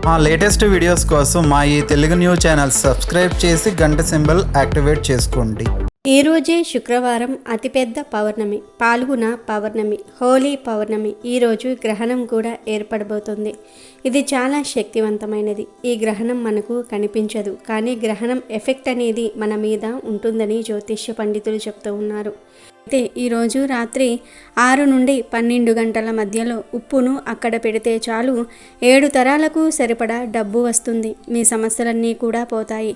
మా latest videos కోసం మా ఈ తెలుగు న్యూస్ ఛానల్ సబ్స్క్రైబ్ చేసి గంట సింబల్ యాక్టివేట్ చేసుకోండి. ఈ రోజే శుక్రవారం అతిపెద్ద పౌర్ణమి, పాల్గొన పౌర్ణమి, హోలీ పౌర్ణమి. ఈరోజు గ్రహణం కూడా ఏర్పడబోతుంది. ఇది చాలా శక్తివంతమైనది. ఈ గ్రహణం మనకు కనిపించదు, కానీ గ్రహణం ఎఫెక్ట్ అనేది మన మీద ఉంటుందని జ్యోతిష్య పండితులు చెప్తూ ఉన్నారు. అయితే ఈరోజు రాత్రి 6 నుండి 12 గంటల మధ్యలో ఉప్పును అక్కడ పెడితే చాలు 7 తరాలకు సరిపడా డబ్బు వస్తుంది. మీ సమస్యలన్నీ కూడా పోతాయి.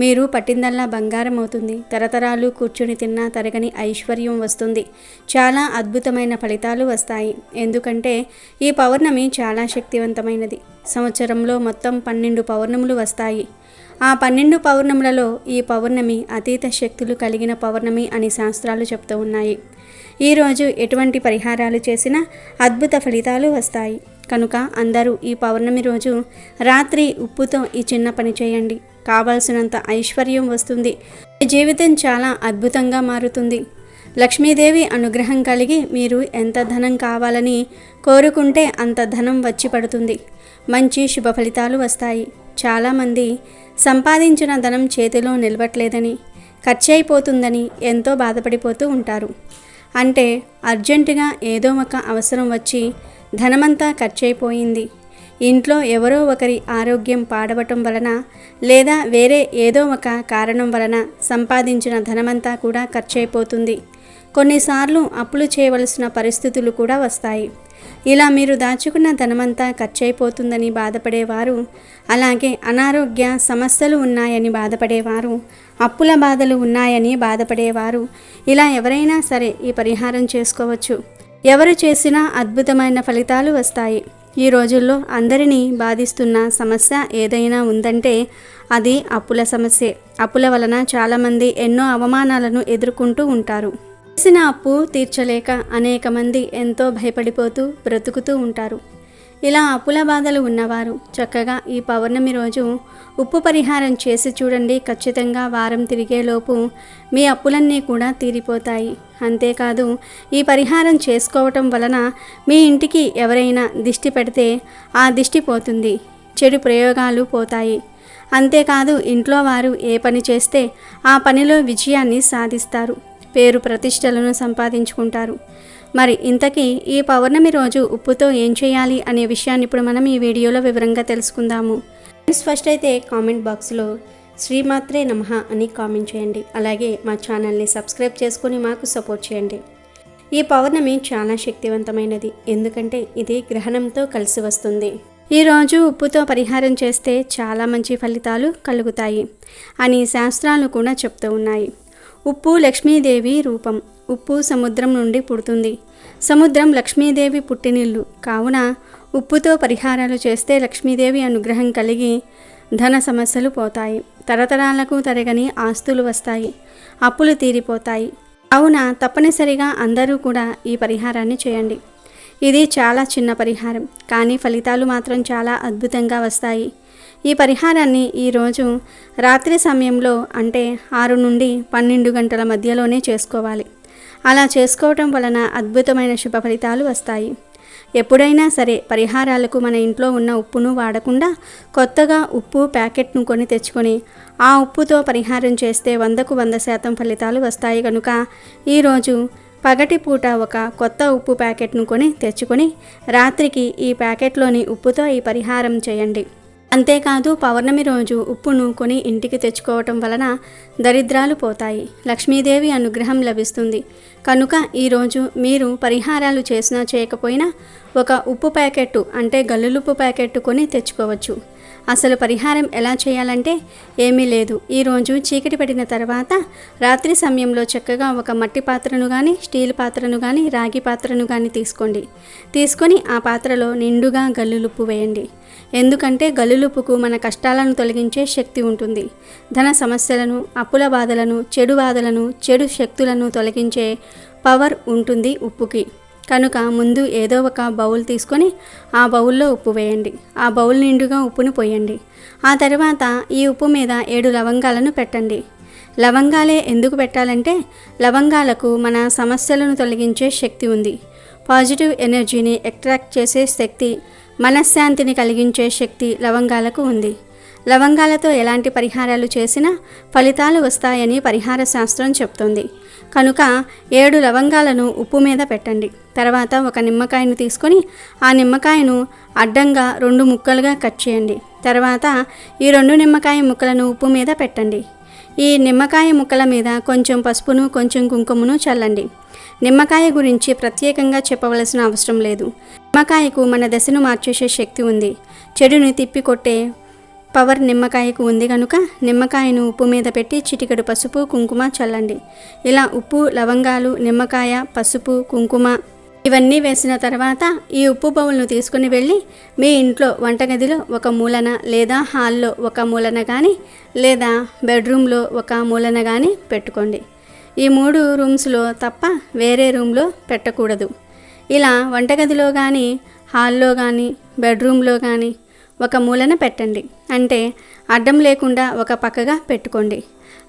మీరు పట్టిందల్లా బంగారం అవుతుంది. తరతరాలు కూర్చుని తిన్నా తరగని ఐశ్వర్యం వస్తుంది. చాలా అద్భుతమైన ఫలితాలు వస్తాయి. ఎందుకంటే ఈ పౌర్ణమి చాలా శక్తివంతమైనది. సంవత్సరంలో మొత్తం 12 పౌర్ణములు వస్తాయి. ఆ 12 పౌర్ణములలో ఈ పౌర్ణమి అతీత శక్తులు కలిగిన పౌర్ణమి అని శాస్త్రాలు చెప్తూ ఉన్నాయి. ఈరోజు ఎటువంటి పరిహారాలు చేసినా అద్భుత ఫలితాలు వస్తాయి. కనుక అందరూ ఈ పౌర్ణమి రోజు రాత్రి ఉప్పుతో ఈ చిన్న పని చేయండి. కావాల్సినంత ఐశ్వర్యం వస్తుంది. మీ జీవితం చాలా అద్భుతంగా మారుతుంది. లక్ష్మీదేవి అనుగ్రహం కలిగి మీరు ఎంత ధనం కావాలని కోరుకుంటే అంత ధనం వచ్చి పడుతుంది. మంచి శుభ ఫలితాలు వస్తాయి. చాలామంది సంపాదించిన ధనం చేతిలో నిలవట్లేదని, ఖర్చు అయిపోతుందని ఎంతో బాధపడిపోతూ ఉంటారు. అంటే అర్జెంటుగా ఏదో ఒక అవసరం వచ్చి ధనమంతా ఖర్చు అయిపోయింది. ఇంట్లో ఎవరో ఒకరి ఆరోగ్యం పాడవటం వలన లేదా వేరే ఏదో ఒక కారణం వలన సంపాదించిన ధనమంతా కూడా ఖర్చు అయిపోతుంది. కొన్నిసార్లు అప్పులు చేయవలసిన పరిస్థితులు కూడా వస్తాయి. ఇలా మీరు దాచుకున్న ధనమంతా ఖర్చు అయిపోతుందని బాధపడేవారు, అలాగే అనారోగ్య సమస్యలు ఉన్నాయని బాధపడేవారు, అప్పుల బాధలు ఉన్నాయని బాధపడేవారు, ఇలా ఎవరైనా సరే ఈ పరిహారం చేసుకోవచ్చు. ఎవరు చేసినా అద్భుతమైన ఫలితాలు వస్తాయి. ఈ రోజుల్లో అందరినీ బాధిస్తున్న సమస్య ఏదైనా ఉందంటే అది అప్పుల సమస్యే. అప్పుల వలన చాలామంది ఎన్నో అవమానాలను ఎదుర్కొంటూ ఉంటారు. చేసిన అప్పు తీర్చలేక అనేక మంది ఎంతో భయపడిపోతూ బ్రతుకుతూ ఉంటారు. ఇలా అప్పుల బాధలు ఉన్నవారు చక్కగా ఈ పౌర్ణమి రోజు ఉప్పు పరిహారం చేసి చూడండి. ఖచ్చితంగా వారం తిరిగేలోపు మీ అప్పులన్నీ కూడా తీరిపోతాయి. అంతేకాదు ఈ పరిహారం చేసుకోవటం వలన మీ ఇంటికి ఎవరైనా దిష్టి పెడితే ఆ దిష్టి పోతుంది. చెడు ప్రయోగాలు పోతాయి. అంతేకాదు ఇంట్లో వారు ఏ పని చేస్తే ఆ పనిలో విజయాన్ని సాధిస్తారు. పేరు ప్రతిష్టలను సంపాదించుకుంటారు. మరి ఇంతకీ ఈ పౌర్ణమి రోజు ఉప్పుతో ఏం చేయాలి అనే విషయాన్ని ఇప్పుడు మనం ఈ వీడియోలో వివరంగా తెలుసుకుందాము. ఫస్ట్ అయితే కామెంట్ బాక్స్లో శ్రీమాత్రే నమః అని కామెంట్ చేయండి. అలాగే మా ఛానల్ని సబ్స్క్రైబ్ చేసుకొని మాకు సపోర్ట్ చేయండి. ఈ పౌర్ణమి చాలా శక్తివంతమైనది. ఎందుకంటే ఇది గ్రహణంతో కలిసి వస్తుంది. ఈరోజు ఉప్పుతో పరిహారం చేస్తే చాలా మంచి ఫలితాలు కలుగుతాయి అని శాస్త్రాలు కూడా చెప్తూ ఉన్నాయి. ఉప్పు లక్ష్మీదేవి రూపం. ఉప్పు సముద్రం నుండి పుడుతుంది. సముద్రం లక్ష్మీదేవి పుట్టినిల్లు కావున ఉప్పుతో పరిహారాలు చేస్తే లక్ష్మీదేవి అనుగ్రహం కలిగి ధన సమస్యలు పోతాయి. తరతరాలకు తరగని ఆస్తులు వస్తాయి. అప్పులు తీరిపోతాయి. కావున తప్పనిసరిగా అందరూ కూడా ఈ పరిహారాన్ని చేయండి. ఇది చాలా చిన్న పరిహారం, కానీ ఫలితాలు మాత్రం చాలా అద్భుతంగా వస్తాయి. ఈ పరిహారాన్ని ఈరోజు రాత్రి సమయంలో అంటే 6 నుండి 12 గంటల మధ్యలోనే చేసుకోవాలి. అలా చేసుకోవటం వలన అద్భుతమైన శుభ ఫలితాలు వస్తాయి. ఎప్పుడైనా సరే పరిహారాలకు మన ఇంట్లో ఉన్న ఉప్పును వాడకుండా కొత్తగా ఉప్పు ప్యాకెట్ను కొని తెచ్చుకొని ఆ ఉప్పుతో పరిహారం చేస్తే 100కు 100% ఫలితాలు వస్తాయి. కనుక ఈరోజు పగటిపూట ఒక కొత్త ఉప్పు ప్యాకెట్ను కొని తెచ్చుకొని రాత్రికి ఈ ప్యాకెట్లోని ఉప్పుతో ఈ పరిహారం చేయండి. అంతేకాదు పౌర్ణమి రోజు ఉప్పును కొని ఇంటికి తెచ్చుకోవటం వలన దరిద్రాలు పోతాయి. లక్ష్మీదేవి అనుగ్రహం లభిస్తుంది. కనుక ఈరోజు మీరు పరిహారాలు చేసినా చేయకపోయినా ఒక ఉప్పు ప్యాకెట్టు అంటే గల్లులుప్పు ప్యాకెట్టు కొని తెచ్చుకోవచ్చు. అసలు పరిహారం ఎలా చేయాలంటే ఏమీ లేదు. ఈరోజు చీకటి పడిన తర్వాత రాత్రి సమయంలో చక్కగా ఒక మట్టి పాత్రను కానీ స్టీల్ పాత్రను కానీ రాగి పాత్రను కానీ తీసుకొని ఆ పాత్రలో నిండుగా గల్లులుప్పు వేయండి. ఎందుకంటే గల్లులుప్పుకు మన కష్టాలను తొలగించే శక్తి ఉంటుంది. ధన సమస్యలను, అప్పుల బాధలను, చెడు శక్తులను తొలగించే పవర్ ఉంటుంది ఉప్పుకి. కనుక ముందు ఏదో ఒక బౌల్ తీసుకొని ఆ బౌల్లో ఉప్పు వేయండి. ఆ బౌల్ నిండుగా ఉప్పును పోయండి. ఆ తర్వాత ఈ ఉప్పు మీద 7 లవంగాలను పెట్టండి. లవంగాలే ఎందుకు పెట్టాలంటే లవంగాలకు మన సమస్యలను తొలగించే శక్తి ఉంది. పాజిటివ్ ఎనర్జీని అట్రాక్ట్ చేసే శక్తి మనశ్శాంతిని కలిగించే శక్తి లవంగాలకు ఉంది. లవంగాలతో ఎలాంటి పరిహారాలు చేసినా ఫలితాలు వస్తాయని పరిహార శాస్త్రం చెప్తుంది. కనుక 7 లవంగాలను ఉప్పు మీద పెట్టండి. తర్వాత ఒక నిమ్మకాయను తీసుకొని ఆ నిమ్మకాయను అడ్డంగా 2 ముక్కలుగా కట్ చేయండి. తర్వాత ఈ 2 నిమ్మకాయ ముక్కలను ఉప్పు మీద పెట్టండి. ఈ నిమ్మకాయ ముక్కల మీద కొంచెం పసుపును కొంచెం కుంకుమను చల్లండి. నిమ్మకాయ గురించి ప్రత్యేకంగా చెప్పవలసిన అవసరం లేదు. నిమ్మకాయకు మన దశను మార్చేసే శక్తి ఉంది. చెడుని తిప్పికొట్టే పవర్ నిమ్మకాయకు ఉంది కనుక నిమ్మకాయను ఉప్పు మీద పెట్టి చిటికెడు పసుపు కుంకుమ చల్లండి. ఇలా ఉప్పు, లవంగాలు, నిమ్మకాయ, పసుపు, కుంకుమ ఇవన్నీ వేసిన తర్వాత ఈ ఉప్పు బౌల్ను తీసుకుని వెళ్ళి మీ ఇంట్లో వంటగదిలో ఒక మూలన లేదా హాల్లో ఒక మూలన కానీ లేదా బెడ్రూమ్లో ఒక మూలన కానీ పెట్టుకోండి. ఈ 3 రూమ్స్లో తప్ప వేరే రూమ్లో పెట్టకూడదు. ఇలా వంటగదిలో కానీ హాల్లో కానీ బెడ్రూమ్లో కానీ ఒక మూలన పెట్టండి. అంటే అడ్డం లేకుండా ఒక పక్కగా పెట్టుకోండి.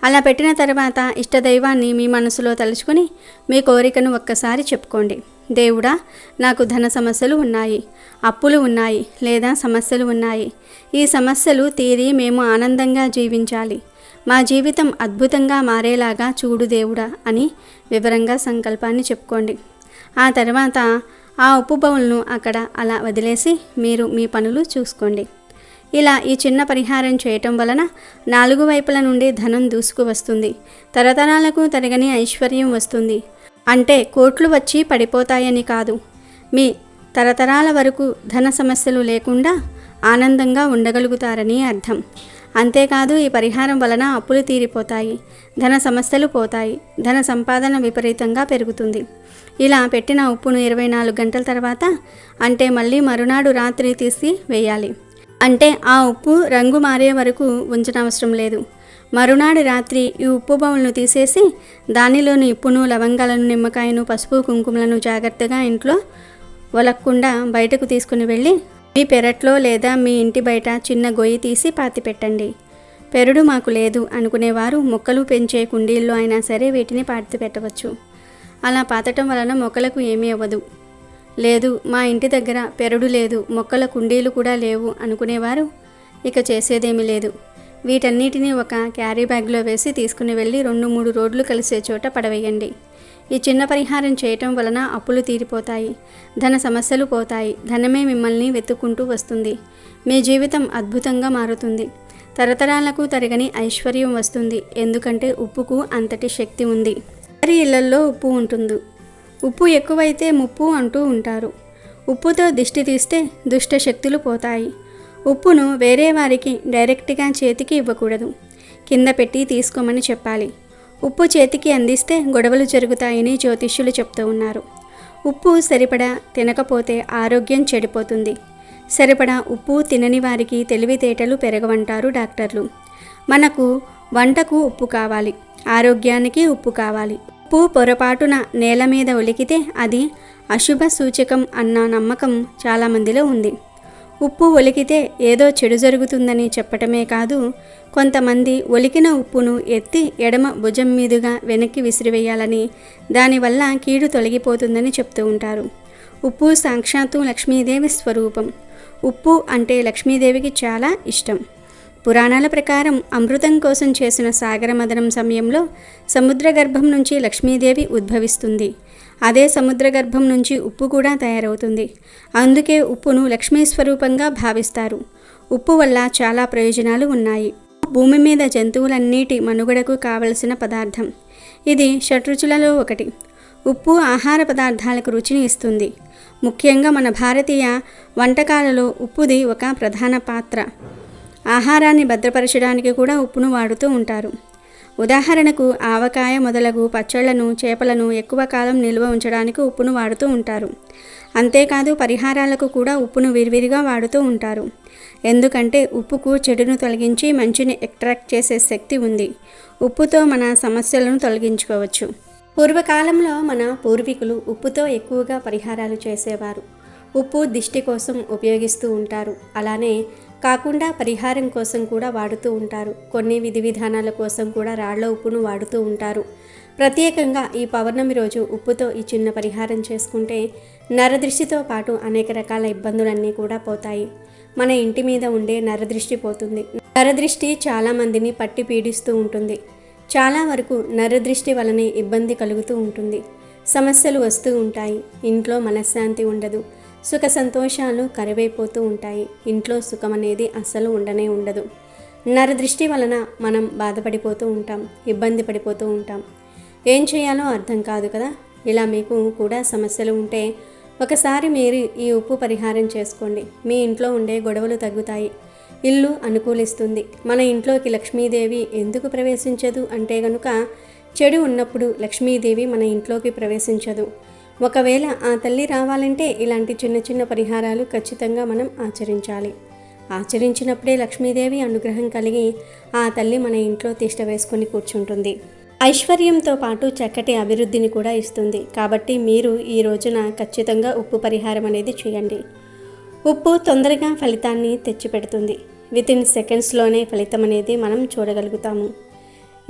అలా పెట్టిన తర్వాత ఇష్టదైవాన్ని మీ మనసులో తలుచుకొని మీ కోరికను ఒక్కసారి చెప్పుకోండి. దేవుడా, నాకు ధన సమస్యలు ఉన్నాయి, అప్పులు ఉన్నాయి లేదా సమస్యలు ఉన్నాయి. ఈ సమస్యలు తీరి మేము ఆనందంగా జీవించాలి. మా జీవితం అద్భుతంగా మారేలాగా చూడు దేవుడా అని వివరంగా సంకల్పాన్ని చెప్పుకోండి. ఆ తర్వాత ఆ ఉప్పు బౌల్ను అక్కడ అలా వదిలేసి మీరు మీ పనులు చూసుకోండి. ఇలా ఈ చిన్న పరిహారం చేయటం వలన 4 వైపుల నుండి ధనం దూసుకు వస్తుంది. తరతరాలకు తరగని ఐశ్వర్యం వస్తుంది. అంటే కోట్లు వచ్చి పడిపోతాయని కాదు, మీ తరతరాల వరకు ధన సమస్యలు లేకుండా ఆనందంగా ఉండగలుగుతారని అర్థం. అంతేకాదు ఈ పరిహారం వలన అప్పులు తీరిపోతాయి, ధన సమస్యలు పోతాయి, ధన సంపాదన విపరీతంగా పెరుగుతుంది. ఇలా పెట్టిన ఉప్పును 24 గంటల తర్వాత అంటే మళ్ళీ మరునాడు రాత్రి తీసి వేయాలి. అంటే ఆ ఉప్పు రంగు మారే వరకు ఉంచనవసరం లేదు. మరునాడు రాత్రి ఈ ఉప్పు బౌల్ను తీసేసి దానిలోని ఉప్పును, లవంగాలను, నిమ్మకాయను, పసుపు, కుంకుమలను జాగ్రత్తగా ఇంట్లో ఒలక్కుండా బయటకు తీసుకుని వెళ్ళి మీ పెరట్లో లేదా మీ ఇంటి బయట చిన్న గొయ్యి తీసి పాతి పెట్టండి. పెరడు మాకు లేదు అనుకునేవారు మొక్కలు పెంచే కుండీల్లో అయినా సరే వీటిని పాతి పెట్టవచ్చు. అలా పాతటం వలన మొక్కలకు ఏమీ అవ్వదు. లేదు మా ఇంటి దగ్గర పెరడు లేదు, మొక్కల కుండీలు కూడా లేవు అనుకునేవారు ఇక చేసేదేమీ లేదు. వీటన్నిటినీ ఒక క్యారీ బ్యాగ్లో వేసి తీసుకుని వెళ్ళి 2-3 రోడ్లు కలిసే చోట పడవేయండి. ఈ చిన్న పరిహారం చేయటం వలన అప్పులు తీరిపోతాయి, ధన సమస్యలు పోతాయి, ధనమే మిమ్మల్ని వెతుక్కుంటూ వస్తుంది. మీ జీవితం అద్భుతంగా మారుతుంది. తరతరాలకు తరగని ఐశ్వర్యం వస్తుంది. ఎందుకంటే ఉప్పుకు అంతటి శక్తి ఉంది. అందరి ఇళ్లల్లో ఉప్పు ఉంటుంది. ఉప్పు ఎక్కువైతే ముప్పు అంటూ ఉంటారు. ఉప్పుతో దిష్టి తీస్తే దుష్ట శక్తులు పోతాయి. ఉప్పును వేరే వారికి డైరెక్ట్గా చేతికి ఇవ్వకూడదు, కింద పెట్టి తీసుకోమని చెప్పాలి. ఉప్పు చేతికి అందిస్తే గొడవలు జరుగుతాయని జ్యోతిష్యులు చెప్తూ ఉన్నారు. ఉప్పు సరిపడా తినకపోతే ఆరోగ్యం చెడిపోతుంది. సరిపడా ఉప్పు తినని వారికి తెలివితేటలు పెరగవంటారు డాక్టర్లు. మనకు వంటకు ఉప్పు కావాలి, ఆరోగ్యానికి ఉప్పు కావాలి. ఉప్పు పొరపాటున నేల మీద ఒలికితే అది అశుభ సూచకం అన్న నమ్మకం చాలామందిలో ఉంది. ఉప్పు ఒలికితే ఏదో చెడు జరుగుతుందని చెప్పటమే కాదు, కొంతమంది ఒలికిన ఉప్పును ఎత్తి ఎడమ భుజం మీదుగా వెనక్కి విసిరివేయాలని, దానివల్ల కీడు తొలగిపోతుందని చెప్తూ ఉంటారు. ఉప్పు సాక్షాత్తు లక్ష్మీదేవి స్వరూపం. ఉప్పు అంటే లక్ష్మీదేవికి చాలా ఇష్టం. పురాణాల ప్రకారం అమృతం కోసం చేసిన సాగర మదనం సమయంలో సముద్ర గర్భం నుంచి లక్ష్మీదేవి ఉద్భవిస్తుంది. అదే సముద్ర గర్భం నుంచి ఉప్పు కూడా తయారవుతుంది. అందుకే ఉప్పును లక్ష్మీ స్వరూపంగా భావిస్తారు. ఉప్పు వల్ల చాలా ప్రయోజనాలు ఉన్నాయి. భూమి మీద జంతువులన్నిటి మనుగడకు కావలసిన పదార్థం. ఇది షడ్రుచులలో ఒకటి. ఉప్పు ఆహార పదార్థాలకు రుచిని ఇస్తుంది. ముఖ్యంగా మన భారతీయ వంటకాలలో ఉప్పుది ఒక ప్రధాన పాత్ర. ఆహారాన్ని భద్రపరచడానికి కూడా ఉప్పును వాడుతూ ఉంటారు. ఉదాహరణకు ఆవకాయ మొదలగు పచ్చళ్లను, చేపలను ఎక్కువ కాలం నిల్వ ఉంచడానికి ఉప్పును వాడుతూ ఉంటారు. అంతేకాదు పరిహారాలకు కూడా ఉప్పును విరివిరిగా వాడుతూ ఉంటారు. ఎందుకంటే ఉప్పుకు చెడును తొలగించి మంచిని ఎక్స్ట్రాక్ట్ చేసే శక్తి ఉంది. ఉప్పుతో మన సమస్యలను తొలగించుకోవచ్చు. పూర్వకాలంలో మన పూర్వీకులు ఉప్పుతో ఎక్కువగా పరిహారాలు చేసేవారు. ఉప్పు దిష్టి కోసం ఉపయోగిస్తూ ఉంటారు. అలానే కాకుండా పరిహారం కోసం కూడా వాడుతూ ఉంటారు. కొన్ని విధి విధానాల కోసం కూడా రాళ్ల ఉప్పును వాడుతూ ఉంటారు. ప్రత్యేకంగా ఈ పౌర్ణమి రోజు ఉప్పుతో ఈ చిన్న పరిహారం చేసుకుంటే నరదృష్టితో పాటు అనేక రకాల ఇబ్బందులన్నీ కూడా పోతాయి. మన ఇంటి మీద ఉండే నరదృష్టి పోతుంది. నరదృష్టి చాలామందిని పట్టి పీడిస్తూ ఉంటుంది. చాలా వరకు నరదృష్టి వలనే ఇబ్బంది కలుగుతూ ఉంటుంది. సమస్యలు వస్తూ ఉంటాయి. ఇంట్లో మనశ్శాంతి ఉండదు. సుఖ సంతోషాలు కరువైపోతూ ఉంటాయి. ఇంట్లో సుఖం అనేది అస్సలు ఉండనే ఉండదు. నరదృష్టి వలన మనం బాధపడిపోతూ ఉంటాం, ఇబ్బంది పడిపోతూ ఉంటాం. ఏం చేయాలో అర్థం కాదు కదా. ఇలా మీకు కూడా సమస్యలు ఉంటే ఒకసారి మీరు ఈ ఉప్పు పరిహారం చేసుకోండి. మీ ఇంట్లో ఉండే గొడవలు తగ్గుతాయి. ఇల్లు అనుకూలిస్తుంది. మన ఇంట్లోకి లక్ష్మీదేవి ఎందుకు ప్రవేశించదు అంటే గనుక చెడు ఉన్నప్పుడు లక్ష్మీదేవి మన ఇంట్లోకి ప్రవేశించదు. ఒకవేళ ఆ తల్లి రావాలంటే ఇలాంటి చిన్న చిన్న పరిహారాలు ఖచ్చితంగా మనం ఆచరించాలి. ఆచరించినప్పుడే లక్ష్మీదేవి అనుగ్రహం కలిగి ఆ తల్లి మన ఇంట్లో తిష్ట వేసుకొని కూర్చుంటుంది. ఐశ్వర్యంతో పాటు చక్కటి అభివృద్ధిని కూడా ఇస్తుంది. కాబట్టి మీరు ఈ రోజున ఖచ్చితంగా ఉప్పు పరిహారం అనేది చేయండి. ఉప్పు తొందరగా ఫలితాన్ని తెచ్చిపెడుతుంది. వితిన్ సెకండ్స్లోనే ఫలితం అనేది మనం చూడగలుగుతాము.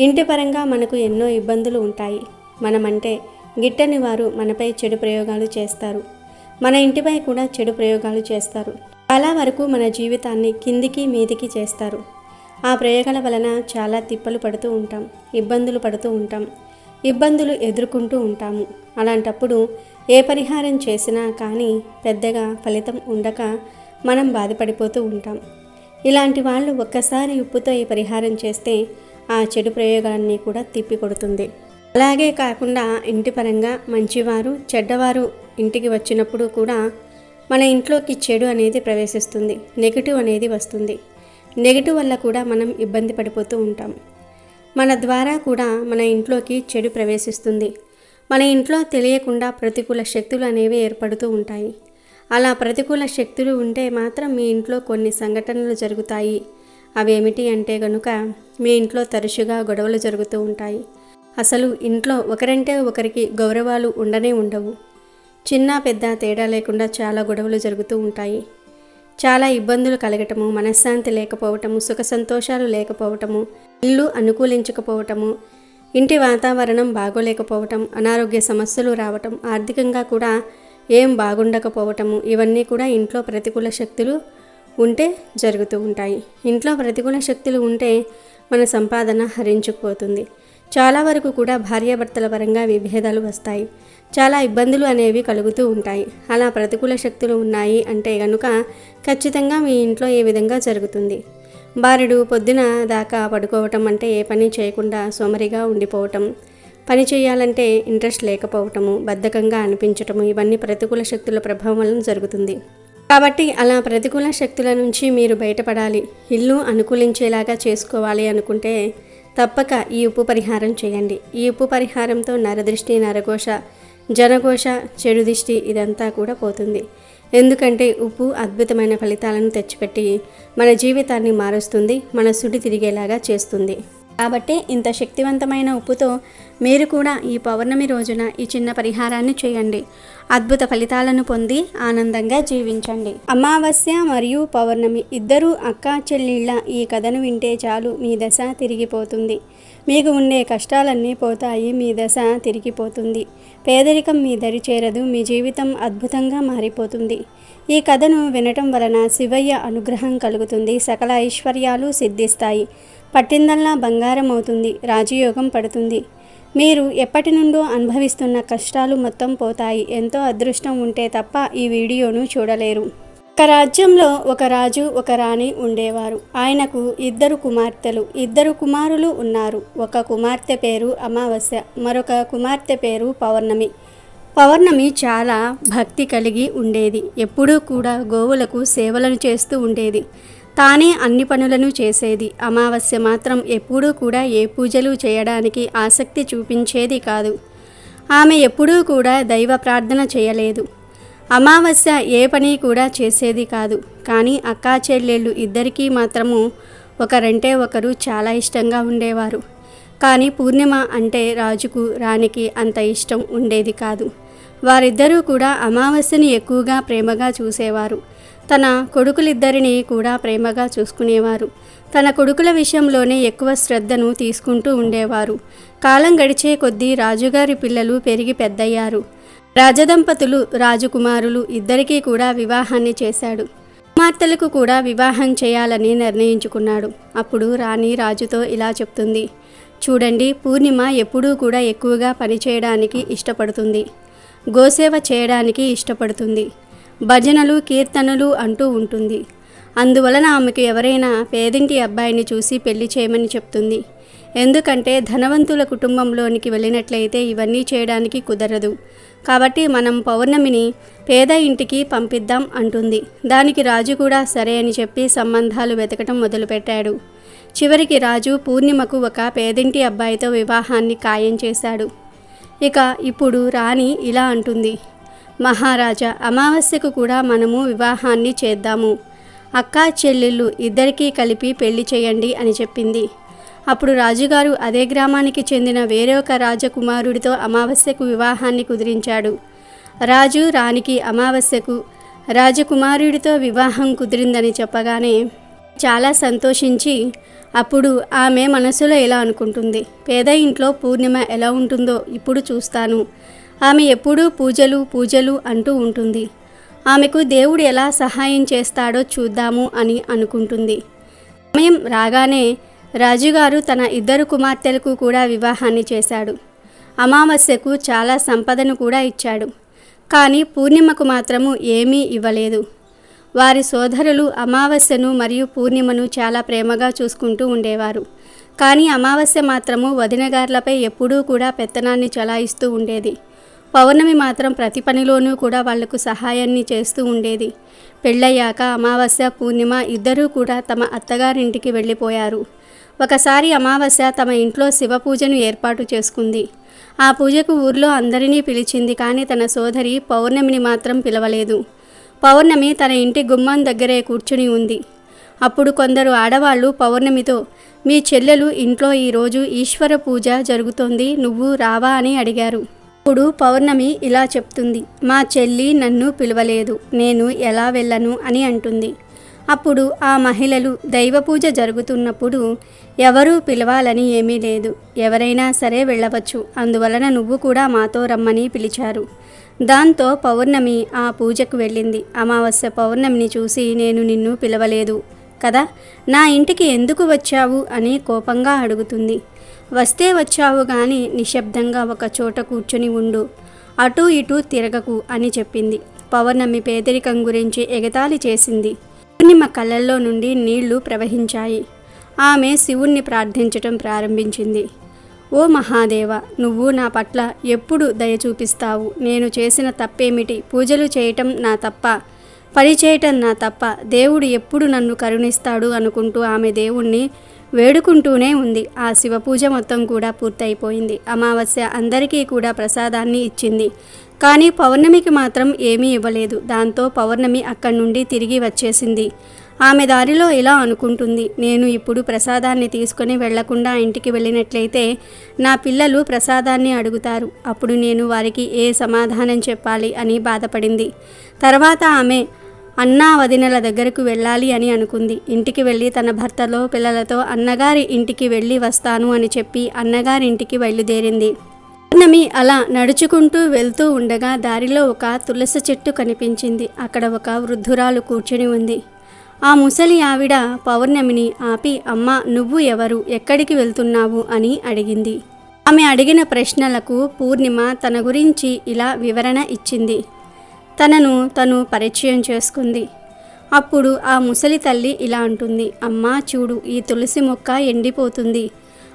ఇంటి పరంగా మనకు ఎన్నో ఇబ్బందులు ఉంటాయి. మనమంటే గిట్టని వారు మనపై చెడు ప్రయోగాలు చేస్తారు. మన ఇంటిపై కూడా చెడు ప్రయోగాలు చేస్తారు. చాలా వరకు మన జీవితాన్ని కిందికి మీదికి చేస్తారు. ఆ ప్రయోగాల వలన చాలా తిప్పలు పడుతూ ఉంటాం, ఇబ్బందులు పడుతూ ఉంటాం, ఇబ్బందులు ఎదుర్కొంటూ ఉంటాము. అలాంటప్పుడు ఏ పరిహారం చేసినా కానీ పెద్దగా ఫలితం ఉండక మనం బాధపడిపోతూ ఉంటాం. ఇలాంటి వాళ్ళు ఒక్కసారి ఉప్పుతో ఈ పరిహారం చేస్తే ఆ చెడు ప్రయోగాలన్నీ కూడా తిప్పి కొడుతుంది. అలాగే కాకుండా ఇంటి పరంగా మంచివారు చెడ్డవారు ఇంటికి వచ్చినప్పుడు కూడా మన ఇంట్లోకి చెడు అనేది ప్రవేశిస్తుంది. నెగిటివ్ అనేది వస్తుంది. నెగిటివ్ వల్ల కూడా మనం ఇబ్బంది పడిపోతూ ఉంటాం. మన ద్వారా కూడా మన ఇంట్లోకి చెడు ప్రవేశిస్తుంది. మన ఇంట్లో తెలియకుండా ప్రతికూల శక్తులు అనేవి ఏర్పడుతూ ఉంటాయి. అలా ప్రతికూల శక్తులు ఉంటే మాత్రం మీ ఇంట్లో కొన్ని సంఘటనలు జరుగుతాయి. అవేమిటి అంటే కనుక మీ ఇంట్లో తరచుగా గొడవలు జరుగుతూ ఉంటాయి. అసలు ఇంట్లో ఒకరంటే ఒకరికి గౌరవాలు ఉండనే ఉండవు. చిన్న పెద్ద తేడా లేకుండా చాలా గొడవలు జరుగుతూ ఉంటాయి. చాలా ఇబ్బందులు కలగటము, మనశ్శాంతి లేకపోవటము, సుఖ సంతోషాలు లేకపోవటము, ఇల్లు అనుకూలించకపోవటము, ఇంటి వాతావరణం బాగోలేకపోవటం, అనారోగ్య సమస్యలు రావటం, ఆర్థికంగా కూడా ఏం బాగుండకపోవటము, ఇవన్నీ కూడా ఇంట్లో ప్రతికూల శక్తులు ఉంటే జరుగుతూ ఉంటాయి. ఇంట్లో ప్రతికూల శక్తులు ఉంటే మన సంపాదన హరించుకుపోతుంది. చాలా వరకు కూడా భార్యాభర్తల పరంగా విభేదాలు వస్తాయి. చాలా ఇబ్బందులు అనేవి కలుగుతూ ఉంటాయి. అలా ప్రతికూల శక్తులు ఉన్నాయి అంటే కనుక ఖచ్చితంగా మీ ఇంట్లో ఏ విధంగా జరుగుతుంది. భార్యడు పొద్దున దాకా పడుకోవటం అంటే ఏ పని చేయకుండా సోమరిగా ఉండిపోవటం, పని చేయాలంటే ఇంట్రెస్ట్ లేకపోవటము, బద్ధకంగా అనిపించటము, ఇవన్నీ ప్రతికూల శక్తుల ప్రభావం వలన జరుగుతుంది. కాబట్టి అలా ప్రతికూల శక్తుల నుంచి మీరు బయటపడాలి, ఇల్లు అనుకూలించేలాగా చేసుకోవాలి అనుకుంటే తప్పక ఈ ఉప్పు పరిహారం చేయండి. ఈ ఉప్పు పరిహారంతో నరదృష్టి, నరఘోష, జనఘోష, చెడు దిష్టి ఇదంతా కూడా పోతుంది. ఎందుకంటే ఉప్పు అద్భుతమైన ఫలితాలను తెచ్చిపెట్టి మన జీవితాన్ని మారుస్తుంది, మన సుడి తిరిగేలాగా చేస్తుంది. కాబట్టి ఇంత శక్తివంతమైన ఉప్పుతో మీరు కూడా ఈ పౌర్ణమి రోజున ఈ చిన్న పరిహారాన్ని చేయండి. అద్భుత ఫలితాలను పొంది ఆనందంగా జీవించండి. అమావాస్య మరియు పౌర్ణమి ఇద్దరూ అక్కా చెల్లెళ్ళ ఈ కథను వింటే చాలు మీ దశ తిరిగిపోతుంది. మీకు ఉండే కష్టాలన్నీ పోతాయి, మీ దశ తిరిగిపోతుంది. పేదరికం మీ దరి చేరదు, మీ జీవితం అద్భుతంగా మారిపోతుంది. ఈ కథను వినటం వలన శివయ్య అనుగ్రహం కలుగుతుంది, సకల ఐశ్వర్యాలు సిద్ధిస్తాయి, పట్టిందల్లా బంగారం అవుతుంది, రాజయోగం పడుతుంది. మీరు ఎప్పటి నుండో అనుభవిస్తున్న కష్టాలు మొత్తం పోతాయి. ఎంతో అదృష్టం ఉంటే తప్ప ఈ వీడియోను చూడలేరు. ఒక రాజ్యంలో ఒక రాజు ఒక రాణి ఉండేవారు. ఆయనకు ఇద్దరు కుమార్తెలు, ఇద్దరు కుమారులు ఉన్నారు. ఒక కుమార్తె పేరు అమావాస్య, మరొక కుమార్తె పేరు పౌర్ణమి. పౌర్ణమి చాలా భక్తి కలిగి ఉండేది. ఎప్పుడూ కూడా గోవులకు సేవలను చేస్తూ ఉండేది. తానే అన్ని పనులను చేసేది. అమావాస్య మాత్రం ఎప్పుడూ కూడా ఏ పూజలు చేయడానికి ఆసక్తి చూపించేది కాదు. ఆమె ఎప్పుడూ కూడా దైవ ప్రార్థన చేయలేదు. అమావాస్య ఏ పని కూడా చేసేది కాదు. కానీ అక్కా చెల్లెళ్ళు ఇద్దరికీ మాత్రము ఒకరంటే ఒకరు చాలా ఇష్టంగా ఉండేవారు. కానీ పూర్ణిమ అంటే రాజుకు రాణికి అంత ఇష్టం ఉండేది కాదు. వారిద్దరూ కూడా అమావాస్యని ఎక్కువగా ప్రేమగా చూసేవారు. తన కొడుకులిద్దరినీ కూడా ప్రేమగా చూసుకునేవారు. తన కొడుకుల విషయంలోనే ఎక్కువ శ్రద్ధను తీసుకుంటూ ఉండేవారు. కాలం గడిచే కొద్దీ రాజుగారి పిల్లలు పెరిగి పెద్దయ్యారు. రాజదంపతులు రాజకుమారులు ఇద్దరికీ కూడా వివాహాన్ని చేశాడు. కుమార్తెలకు కూడా వివాహం చేయాలని నిర్ణయించుకున్నాడు. అప్పుడు రాణి రాజుతో ఇలా చెప్తుంది, చూడండి, పూర్ణిమ ఎప్పుడూ కూడా ఎక్కువగా పనిచేయడానికి ఇష్టపడుతుంది, గోసేవ చేయడానికి ఇష్టపడుతుంది, భజనలు కీర్తనలు అంటూ ఉంటుంది. అందువలన ఆమెకు ఎవరైనా పేదింటి అబ్బాయిని చూసి పెళ్లి చేయమని చెప్తుంది. ఎందుకంటే ధనవంతుల కుటుంబంలోనికి వెళ్ళినట్లయితే ఇవన్నీ చేయడానికి కుదరదు. కాబట్టి మనం పౌర్ణమిని పేద ఇంటికి పంపిద్దాం అంటుంది. దానికి రాజు కూడా సరే అని చెప్పి సంబంధాలు వెతకటం మొదలుపెట్టాడు. చివరికి రాజు పూర్ణిమకు ఒక పేదింటి అబ్బాయితో వివాహాన్ని ఖాయం చేశాడు. ఇక ఇప్పుడు రాణి ఇలా అంటుంది, మహారాజా, అమావాస్యకు కూడా మనము వివాహాన్ని చేద్దాము. అక్కా చెల్లెళ్ళు ఇద్దరికీ కలిపి పెళ్లి చేయండి అని చెప్పింది. అప్పుడు రాజుగారు అదే గ్రామానికి చెందిన వేరొక రాజకుమారుడితో అమావాస్యకు వివాహాన్ని కుదిరించాడు. రాజు రాణికి అమావాస్యకు రాజకుమారుడితో వివాహం కుదిరిందని చెప్పగానే చాలా సంతోషించి అప్పుడు ఆమె మనసులో ఎలా అనుకుంటుంది, పేద ఇంట్లో పూర్ణిమ ఎలా ఉంటుందో ఇప్పుడు చూస్తాను. ఆమె ఎప్పుడూ పూజలు పూజలు అంటూ ఉంటుంది. ఆమెకు దేవుడు ఎలా సహాయం చేస్తాడో చూద్దాము అని అనుకుంటుంది. సమయం రాగానే రాజుగారు తన ఇద్దరు కుమార్తెలకు కూడా వివాహాన్ని చేశాడు. అమావాస్యకు చాలా సంపదను కూడా ఇచ్చాడు. కానీ పూర్ణిమకు మాత్రము ఏమీ ఇవ్వలేదు. వారి సోదరులు అమావాస్యను మరియు పూర్ణిమను చాలా ప్రేమగా చూసుకుంటూ ఉండేవారు. కానీ అమావాస్య మాత్రము వదినగార్లపై ఎప్పుడూ కూడా పెత్తనాన్ని చలాయిస్తూ ఉండేది. పౌర్ణమి మాత్రం ప్రతి పనిలోనూ కూడా వాళ్లకు సహాయాన్ని చేస్తూ ఉండేది. పెళ్ళయ్యాక అమావాస్య పూర్ణిమ ఇద్దరూ కూడా తమ అత్తగారింటికి వెళ్ళిపోయారు. ఒకసారి అమావాస్య తమ ఇంట్లో శివ పూజను ఏర్పాటు చేసుకుంది. ఆ పూజకు ఊర్లో అందరినీ పిలిచింది. కానీ తన సోదరి పౌర్ణమిని మాత్రం పిలవలేదు. పౌర్ణమి తన ఇంటి గుమ్మం దగ్గరే కూర్చుని ఉంది. అప్పుడు కొందరు ఆడవాళ్లు పౌర్ణమితో, మీ చెల్లెలు ఇంట్లో ఈరోజు ఈశ్వర పూజ జరుగుతోంది, నువ్వు రావా అని అడిగారు. ఇప్పుడు పౌర్ణమి ఇలా చెప్తుంది, మా చెల్లి నన్ను పిలవలేదు, నేను ఎలా వెళ్ళను అని అంటుంది. అప్పుడు ఆ మహిళలు, దైవ పూజ జరుగుతున్నప్పుడు ఎవరూ పిలవాలని ఏమీ లేదు, ఎవరైనా సరే వెళ్ళవచ్చు, అందువలన నువ్వు కూడా మాతో రమ్మని పిలిచారు. దాంతో పౌర్ణమి ఆ పూజకు వెళ్ళింది. అమావాస్య పౌర్ణమిని చూసి, నేను నిన్ను పిలవలేదు కదా, నా ఇంటికి ఎందుకు వచ్చావు అని కోపంగా అడుగుతుంది. వస్తే వచ్చావు కానీ నిశ్శబ్దంగా ఒక చోట కూర్చుని ఉండు, అటూ ఇటూ తిరగకు అని చెప్పింది. పౌర్ణమి పేదరికం గురించి ఎగతాళి చేసింది. పూర్ణిమ కళ్ళల్లో నుండి నీళ్లు ప్రవహించాయి. ఆమె శివుణ్ణి ప్రార్థించటం ప్రారంభించింది. ఓ మహాదేవ, నువ్వు నా పట్ల ఎప్పుడు దయ చూపిస్తావు? నేను చేసిన తప్పేమిటి? పూజలు చేయటం నా తప్ప, పని చేయటం నా తప్ప, దేవుడు ఎప్పుడు నన్ను కరుణిస్తాడు అనుకుంటూ ఆమె దేవుణ్ణి వేడుకుంటూనే ఉంది. ఆ శివ పూజ మొత్తం కూడా పూర్తయిపోయింది. అమావాస్య అందరికీ కూడా ప్రసాదాన్ని ఇచ్చింది. కానీ పౌర్ణమికి మాత్రం ఏమీ ఇవ్వలేదు. దాంతో పౌర్ణమి అక్కడి నుండి తిరిగి వచ్చేసింది. ఆమె దారిలో ఇలా అనుకుంటుంది, నేను ఇప్పుడు ప్రసాదాన్ని తీసుకొని వెళ్లకుండా ఇంటికి వెళ్ళినట్లయితే నా పిల్లలు ప్రసాదాన్ని అడుగుతారు, అప్పుడు నేను వారికి ఏ సమాధానం చెప్పాలి అని బాధపడింది. తర్వాత ఆమె అన్నా వదినల దగ్గరకు వెళ్ళాలి అని అనుకుంది. ఇంటికి వెళ్ళి తన భర్తలో పిల్లలతో అన్నగారి ఇంటికి వెళ్ళి వస్తాను అని చెప్పి అన్నగారింటికి బయలుదేరింది. పౌర్ణమి అలా నడుచుకుంటూ వెళ్తూ ఉండగా దారిలో ఒక తులసి చెట్టు కనిపించింది. అక్కడ ఒక వృద్ధురాలు కూర్చుని ఉంది. ఆ ముసలి ఆవిడ పౌర్ణమిని ఆపి, అమ్మ, నువ్వు ఎవరు, ఎక్కడికి వెళ్తున్నావు అని అడిగింది. ఆమె అడిగిన ప్రశ్నలకు పూర్ణిమ తన గురించి ఇలా వివరణ ఇచ్చింది. తనను తను పరిచయం చేసుకుంది. అప్పుడు ఆ ముసలి తల్లి ఇలా అంటుంది, అమ్మా చూడు, ఈ తులసి మొక్క ఎండిపోతుంది,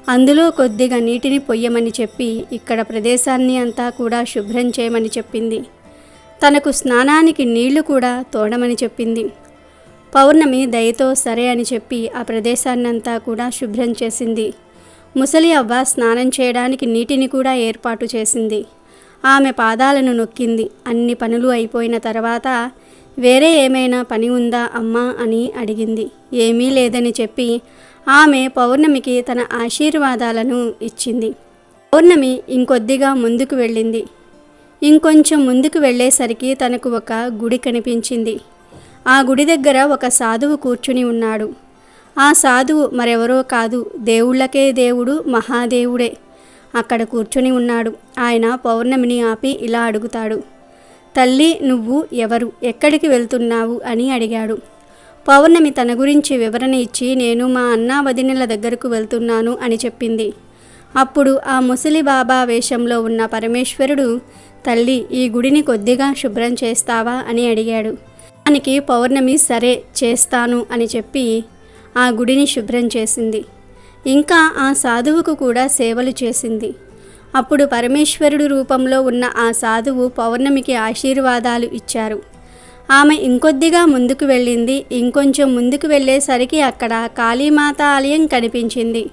అందులో కొద్దిగా నీటిని పొయ్యమని చెప్పి ఇక్కడ ప్రదేశాన్ని అంతా కూడా శుభ్రం చేయమని చెప్పింది. తనకు స్నానానికి నీళ్లు కూడా తోడమని చెప్పింది. పౌర్ణమి దయతో సరే అని చెప్పి ఆ ప్రదేశాన్నంతా కూడా శుభ్రం చేసింది. ముసలి అవ్వ స్నానం చేయడానికి నీటిని కూడా ఏర్పాటు చేసింది. ఆమె పాదాలను నొక్కింది. అన్ని పనులు అయిపోయిన తర్వాత, వేరే ఏమైనా పని ఉందా అమ్మా అని అడిగింది. ఏమీ లేదని చెప్పి ఆమె పౌర్ణమికి తన ఆశీర్వాదాలను ఇచ్చింది. పౌర్ణమి ఇంకొద్దిగా ముందుకు వెళ్ళింది. ఇంకొంచెం ముందుకు వెళ్ళేసరికి తనకు ఒక గుడి కనిపించింది. ఆ గుడి దగ్గర ఒక సాధువు కూర్చుని ఉన్నాడు. ఆ సాధువు మరెవరో కాదు, దేవుళ్ళకే దేవుడు మహాదేవుడే. అక్కడ కూర్చుని ఉన్నాడు. ఆయన పౌర్ణమిని ఆపి ఇలా అడుగుతాడు, తల్లి నువ్వు ఎవరు, ఎక్కడికి వెళ్తున్నావు అని అడిగాడు. పౌర్ణమి తన గురించి వివరణ ఇచ్చి నేను మా అన్నా వదినల దగ్గరకు వెళ్తున్నాను అని చెప్పింది. అప్పుడు ఆ ముసలి బాబా వేషంలో ఉన్న పరమేశ్వరుడు, తల్లి ఈ గుడిని కొద్దిగా శుభ్రం చేస్తావా అని అడిగాడు. దానికి పౌర్ణమి సరే చేస్తాను అని చెప్పి ఆ గుడిని శుభ్రం చేసింది. ఇంకా ఆ సాధువుకు కూడా సేవలు చేసింది. అప్పుడు పరమేశ్వరుడు రూపంలో ఉన్న ఆ సాధువు పౌర్ణమికి ఆశీర్వాదాలు ఇచ్చారు. ఆమె ఇంకొద్దిగా ముందుకు వెళ్ళింది. ఇంకొంచెం ముందుకు వెళ్ళేసరికి అక్కడ కాళీమాత ఆలయం కనిపించింది.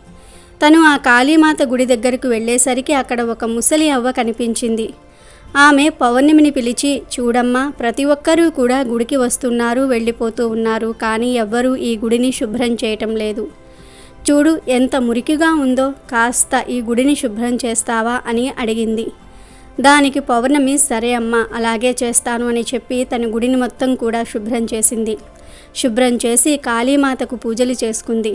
తను ఆ కాళీమాత గుడి దగ్గరకు వెళ్ళేసరికి అక్కడ ఒక ముసలి అవ్వ కనిపించింది. ఆమె పౌర్ణమిని పిలిచి, చూడమ్మా, ప్రతి ఒక్కరూ కూడా గుడికి వస్తున్నారు, వెళ్ళిపోతూ ఉన్నారు, కానీ ఎవ్వరూ ఈ గుడిని శుభ్రం చేయటం లేదు. చూడు ఎంత మురికిగా ఉందో, కాస్త ఈ గుడిని శుభ్రం చేస్తావా అని అడిగింది. దానికి పౌర్ణమి సరే అమ్మా, అలాగే చేస్తాను అని చెప్పి తన గుడిని మొత్తం కూడా శుభ్రం చేసింది. శుభ్రం చేసి కాళీమాతకు పూజలు చేసుకుంది.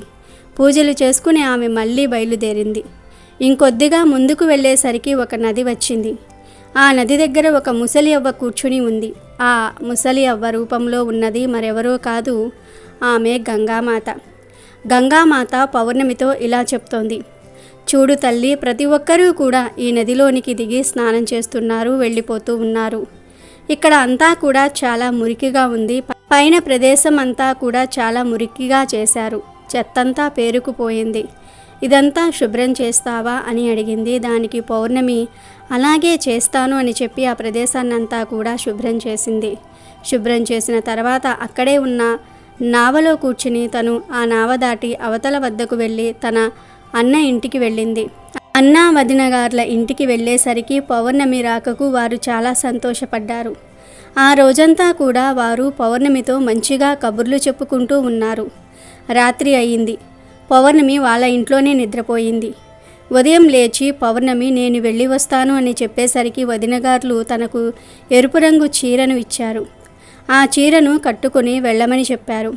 పూజలు చేసుకుని ఆమె మళ్ళీ బయలుదేరింది. ఇంకొద్దిగా ముందుకు వెళ్ళేసరికి ఒక నది వచ్చింది. ఆ నది దగ్గర ఒక ముసలి అవ్వ కూర్చుని ఉంది. ఆ ముసలి అవ్వ రూపంలో ఉన్నది మరెవరో కాదు, ఆమె గంగామాత. గంగామాత పౌర్ణమితో ఇలా చెప్తోంది, చూడు తల్లి, ప్రతి ఒక్కరూ కూడా ఈ నదిలోనికి దిగి స్నానం చేస్తున్నారు, వెళ్ళిపోతూ ఉన్నారు. ఇక్కడ అంతా కూడా చాలా మురికిగా ఉంది. పైన ప్రదేశం అంతా కూడా చాలా మురికిగా చేశారు. చెత్తంతా పేరుకుపోయింది. ఇదంతా శుభ్రం చేస్తావా అని అడిగింది. దానికి పౌర్ణమి అలాగే చేస్తాను అని చెప్పి ఆ ప్రదేశాన్నంతా కూడా శుభ్రం చేసింది. శుభ్రం చేసిన తర్వాత అక్కడే ఉన్న నావలో కూర్చుని తను ఆ నావ దాటి అవతల వద్దకు వెళ్ళి తన అన్న ఇంటికి వెళ్ళింది. అన్నా వదినగార్ల ఇంటికి వెళ్ళేసరికి పౌర్ణమి రాకకు వారు చాలా సంతోషపడ్డారు. ఆ రోజంతా కూడా వారు పౌర్ణమితో మంచిగా కబుర్లు చెప్పుకుంటూ ఉన్నారు. రాత్రి అయింది. పౌర్ణమి వాళ్ళ ఇంట్లోనే నిద్రపోయింది. ఉదయం లేచి పౌర్ణమి నేను వెళ్ళి వస్తాను అని చెప్పేసరికి వదినగార్లు తనకు ఎరుపు రంగు చీరను ఇచ్చారు. ఆ చీరను కట్టుకుని వెళ్ళమని చెప్పారు.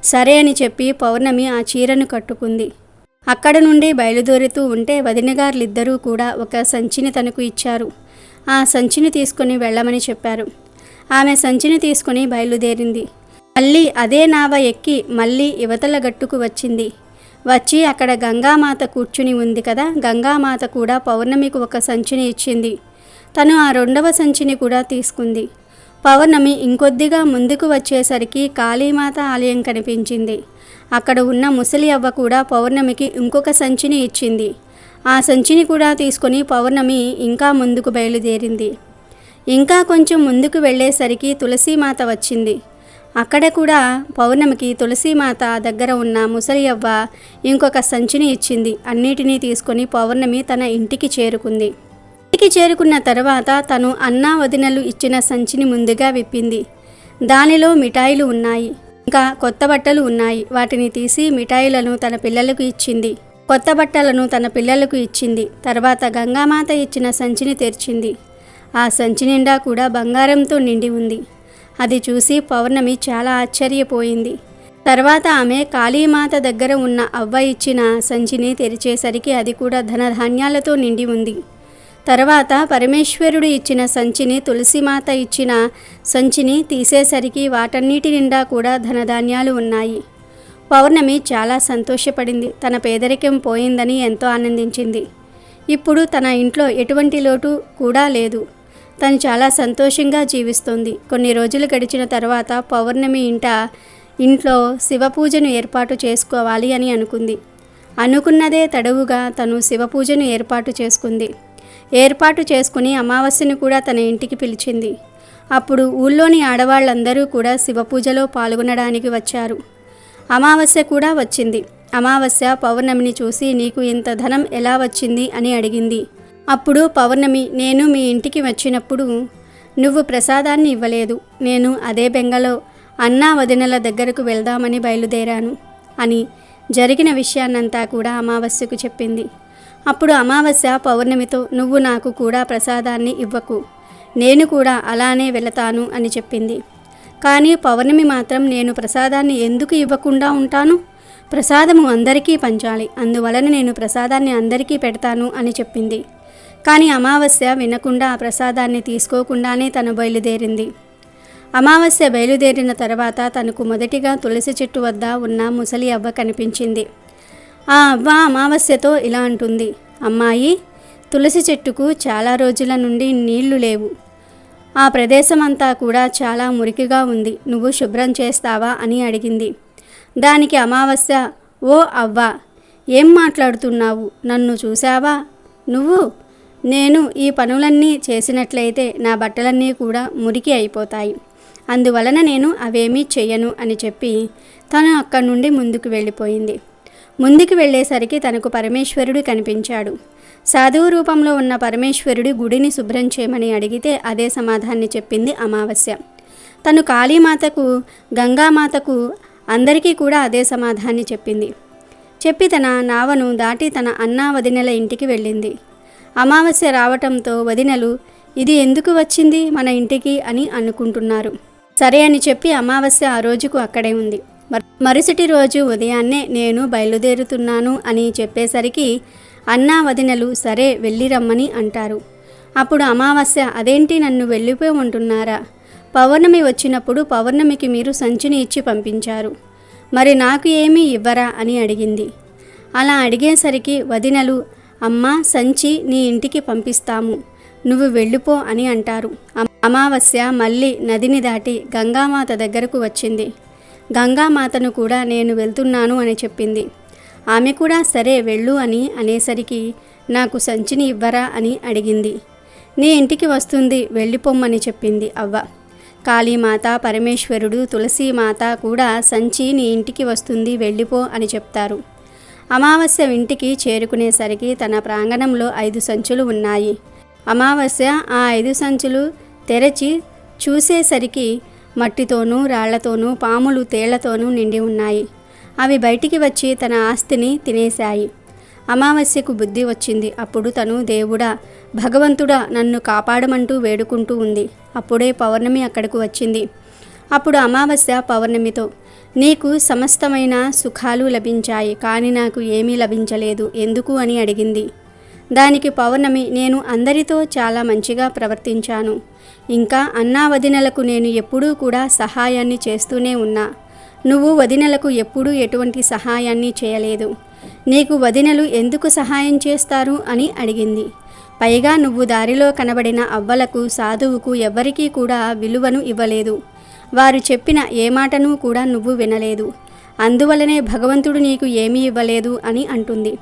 సరే అని చెప్పి పౌర్ణమి ఆ చీరను కట్టుకుంది. అక్కడ నుండి బయలుదేరుతూ ఉంటే వదినగార్లిద్దరూ కూడా ఒక సంచిని తనకు ఇచ్చారు. ఆ సంచిని తీసుకుని వెళ్ళమని చెప్పారు. ఆమె సంచిని తీసుకుని బయలుదేరింది. మళ్ళీ అదే నావ ఎక్కి మళ్ళీ యువతల గట్టుకు వచ్చింది. వచ్చి అక్కడ గంగామాత కూర్చుని ఉంది కదా, గంగామాత కూడా పౌర్ణమికి ఒక సంచిని ఇచ్చింది. తను ఆ రెండవ సంచిని కూడా తీసుకుంది. పౌర్ణమి ఇంకొద్దిగా ముందుకు వచ్చేసరికి కాళీమాత ఆలయం కనిపించింది. అక్కడ ఉన్న ముసలి అవ్వ కూడా పౌర్ణమికి ఇంకొక సంచిని ఇచ్చింది. ఆ సంచిని కూడా తీసుకొని పౌర్ణమి ఇంకా ముందుకు బయలుదేరింది. ఇంకా కొంచెం ముందుకు వెళ్ళేసరికి తులసీమాత వచ్చింది. అక్కడ కూడా పౌర్ణమికి తులసీమాత దగ్గర ఉన్న ముసలి అవ్వ ఇంకొక సంచిని ఇచ్చింది. అన్నిటినీ తీసుకొని పౌర్ణమి తన ఇంటికి చేరుకుంది. ఇంటికి చేరుకున్న తర్వాత తను అన్నా వదినలు ఇచ్చిన సంచిని ముందుగా విప్పింది. దానిలో మిఠాయిలు ఉన్నాయి, ఇంకా కొత్త బట్టలు ఉన్నాయి. వాటిని తీసి మిఠాయిలను తన పిల్లలకు ఇచ్చింది. కొత్త బట్టలను తన పిల్లలకు ఇచ్చింది. తర్వాత గంగామాత ఇచ్చిన సంచిని తెరిచింది. ఆ సంచి నిండా కూడా బంగారంతో నిండి ఉంది. అది చూసి పౌర్ణమి చాలా ఆశ్చర్యపోయింది. తర్వాత ఆమె కాళీమాత దగ్గర ఉన్న అవ్వ ఇచ్చిన సంచిని తెరిచేసరికి అది కూడా ధనధాన్యాలతో నిండి ఉంది. తర్వాత పరమేశ్వరుడు ఇచ్చిన సంచిని, తులసిమాత ఇచ్చిన సంచిని తీసేసరికి వాటన్నిటి నిండా కూడా ధనధాన్యాలు ఉన్నాయి. పౌర్ణమి చాలా సంతోషపడింది. తన పేదరికం పోయిందని ఎంతో ఆనందించింది. ఇప్పుడు తన ఇంట్లో ఎటువంటి లోటు కూడా లేదు. తను చాలా సంతోషంగా జీవిస్తోంది. కొన్ని రోజులు గడిచిన తర్వాత పౌర్ణమి ఇంట్లో శివపూజను ఏర్పాటు చేసుకోవాలి అని అనుకుంది. అనుకున్నదే తడవుగా తను శివపూజను ఏర్పాటు చేసుకుంది. ఏర్పాటు చేసుకుని అమావాస్యను కూడా తన ఇంటికి పిలిచింది. అప్పుడు ఊళ్ళోని ఆడవాళ్ళందరూ కూడా శివపూజలో పాల్గొనడానికి వచ్చారు. అమావాస్య కూడా వచ్చింది. అమావాస్య పౌర్ణమిని చూసి నీకు ఇంత ధనం ఎలా వచ్చింది అని అడిగింది. అప్పుడు పౌర్ణమి, నేను మీ ఇంటికి వచ్చినప్పుడు నువ్వు ప్రసాదాన్ని ఇవ్వలేదు. నేను అదే బెంగలో అన్నా వదినల దగ్గరకు వెళ్దామని బయలుదేరాను అని జరిగిన విషయాన్నంతా కూడా అమావాస్యకు చెప్పింది. అప్పుడు అమావాస్య పౌర్ణమితో, నువ్వు నాకు కూడా ప్రసాదాన్ని ఇవ్వకు, నేను కూడా అలానే వెళతాను అని చెప్పింది. కానీ పౌర్ణమి మాత్రం నేను ప్రసాదాన్ని ఎందుకు ఇవ్వకుండా ఉంటాను? ప్రసాదము అందరికీ పంచాలి, అందువలన నేను ప్రసాదాన్ని అందరికీ పెడతాను అని చెప్పింది. కానీ అమావాస్య వినకుండా ఆ ప్రసాదాన్ని తీసుకోకుండానే తను బయలుదేరింది. అమావాస్య బయలుదేరిన తర్వాత తనకు మొదటిగా తులసి చెట్టు వద్ద ఉన్న ముసలి అవ్వ కనిపించింది. ఆ అవ్వ అమావాస్యతో ఇలా అంటుంది, అమ్మాయి, తులసి చెట్టుకు చాలా రోజుల నుండి నీళ్లు లేవు. ఆ ప్రదేశమంతా కూడా చాలా మురికిగా ఉంది, నువ్వు శుభ్రం చేస్తావా అని అడిగింది. దానికి అమావాస్య, ఓ అవ్వ, ఏం మాట్లాడుతున్నావు? నన్ను చూసావా నువ్వు? నేను ఈ పనులన్నీ చేసినట్లయితే నా బట్టలన్నీ కూడా మురికి అయిపోతాయి, అందువలన నేను అవేమీ చెయ్యను అని చెప్పి తను అక్కడి నుండి ముందుకు వెళ్ళిపోయింది. ముందుకు వెళ్ళేసరికి తనకు పరమేశ్వరుడు కనిపించాడు. సాధువు రూపంలో ఉన్న పరమేశ్వరుడు గుడిని శుభ్రం చేయమని అడిగితే అదే సమాధాన్ని చెప్పింది అమావాస్య. తను కాళీమాతకు, గంగామాతకు, అందరికీ కూడా అదే సమాధాన్ని చెప్పి తన నావను దాటి తన అన్నా వదినెల ఇంటికి వెళ్ళింది. అమావాస్య రావటంతో వదినలు ఇది ఎందుకు వచ్చింది మన ఇంటికి అని అనుకుంటున్నారు. సరే అని చెప్పి అమావాస్య ఆ రోజుకు అక్కడే ఉంది. మరుసటి రోజు ఉదయాన్నే నేను బయలుదేరుతున్నాను అని చెప్పేసరికి అన్నా వదినలు సరే వెళ్ళి రమ్మని అంటారు. అప్పుడు అమావాస్య, అదేంటి నన్ను వెళ్ళిపోమంటున్నారా? పౌర్ణమి వచ్చినప్పుడు పౌర్ణమికి మీరు సంచిని ఇచ్చి పంపించారు, మరి నాకు ఏమీ ఇవ్వరా అని అడిగింది. అలా అడిగేసరికి వదినలు, అమ్మా, సంచి నీ ఇంటికి పంపిస్తాము, నువ్వు వెళ్ళిపో అని అంటారు. అమావాస్య మళ్ళీ నదిని దాటి గంగామాత దగ్గరకు వచ్చింది. గంగామాతను కూడా నేను వెళ్తున్నాను అని చెప్పింది. ఆమె కూడా సరే వెళ్ళు అని అనేసరికి నాకు సంచిని ఇవ్వరా అని అడిగింది. నీ ఇంటికి వస్తుంది, వెళ్ళిపోమ్మని చెప్పింది అవ్వ. కాళీమాత, పరమేశ్వరుడు, తులసీమాత కూడా సంచి నీ ఇంటికి వస్తుంది, వెళ్ళిపో అని చెప్తారు. అమావాస్య ఇంటికి చేరుకునేసరికి తన ప్రాంగణంలో 5 సంచులు ఉన్నాయి. అమావాస్య ఆ 5 సంచులు తెరచి చూసేసరికి మట్టితోనూ రాళ్లతోనూ పాములు తేళ్లతోనూ నిండి ఉన్నాయి. అవి బయటికి వచ్చి తన ఆస్తిని తినేశాయి. అమావాస్యకు బుద్ధి వచ్చింది. అప్పుడు తను దేవుడా, భగవంతుడా, నన్ను కాపాడమంటూ వేడుకుంటూ ఉంది. అప్పుడే పౌర్ణమి అక్కడకు వచ్చింది. అప్పుడు అమావాస్య పౌర్ణమితో, నీకు సమస్తమైన సుఖాలు లభించాయి, కానీ నాకు ఏమీ లభించలేదు, ఎందుకు అని అడిగింది. దానికి పౌర్ణమి, నేను అందరితో చాలా మంచిగా ప్రవర్తించాను, ఇంకా అన్నా వదినలకు నేను ఎప్పుడూ కూడా సహాయాన్ని చేస్తూనే ఉన్నా, నువ్వు వదినలకు ఎప్పుడూ ఎటువంటి సహాయాన్ని చేయలేదు, నీకు వదినలు ఎందుకు సహాయం చేస్తారు అని అడిగింది. పైగా నువ్వు దారిలో కనబడిన అవ్వలకు, సాధువుకు ఎవ్వరికీ కూడా విలువను ఇవ్వలేదు, వారు చెప్పిన ఏ మాటను కూడా నువ్వు వినలేదు, అందువలనే భగవంతుడు నీకు ఏమీ ఇవ్వలేదు అని అంటుంది.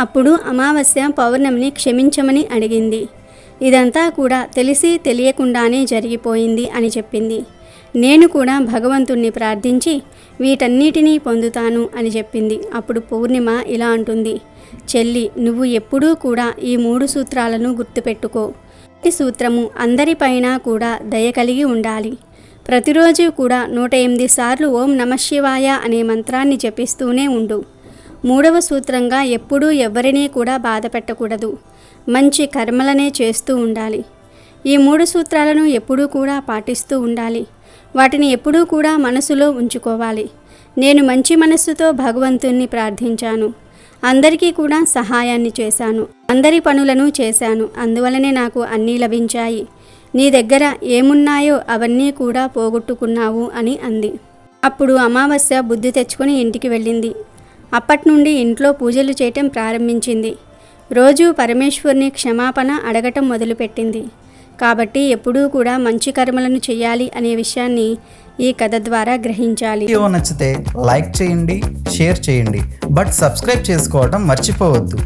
అప్పుడు అమావాస్య పౌర్ణమిని క్షమించమని అడిగింది. ఇదంతా కూడా తెలిసి తెలియకుండానే జరిగిపోయింది అని చెప్పింది. నేను కూడా భగవంతుణ్ణి ప్రార్థించి వీటన్నిటినీ పొందుతాను అని చెప్పింది. అప్పుడు పూర్ణిమ ఇలా అంటుంది, చెల్లి, నువ్వు ఎప్పుడూ కూడా ఈ 3 సూత్రాలను గుర్తుపెట్టుకో. ఈ సూత్రము అందరిపైన కూడా దయ కలిగి ఉండాలి. ప్రతిరోజు కూడా 108 సార్లు ఓం నమఃశివాయ అనే మంత్రాన్ని జపిస్తూనే ఉండు. 3వ సూత్రంగా ఎప్పుడూ ఎవరినీ కూడా బాధ పెట్టకూడదు, మంచి కర్మలనే చేస్తూ ఉండాలి. ఈ 3 సూత్రాలను ఎప్పుడూ కూడా పాటిస్తూ ఉండాలి. వాటిని ఎప్పుడూ కూడా మనసులో ఉంచుకోవాలి. నేను మంచి మనస్సుతో భగవంతుణ్ణి ప్రార్థించాను, అందరికీ కూడా సహాయాన్ని చేశాను, అందరి పనులను చేశాను, అందువలనే నాకు అన్నీ లభించాయి. నీ దగ్గర ఏమున్నాయో అవన్నీ కూడా పోగొట్టుకున్నావు అని అంది. అప్పుడు అమావాస్య బుద్ధి తెచ్చుకొని ఇంటికి వెళ్ళింది. అప్పటి నుండి ఇంట్లో పూజలు చేయటం ప్రారంభించింది. రోజు పరమేశ్వరుని క్షమాపణ అడగటం మొదలుపెట్టింది. కాబట్టి ఎప్పుడూ కూడా మంచి కర్మలను చేయాలి అనే విషయాన్ని ఈ కథ ద్వారా గ్రహించాలి. వీడియో నచ్చితే లైక్ చేయండి, షేర్ చేయండి, బట్ సబ్స్క్రైబ్ చేసుకోవడం మర్చిపోవద్దు.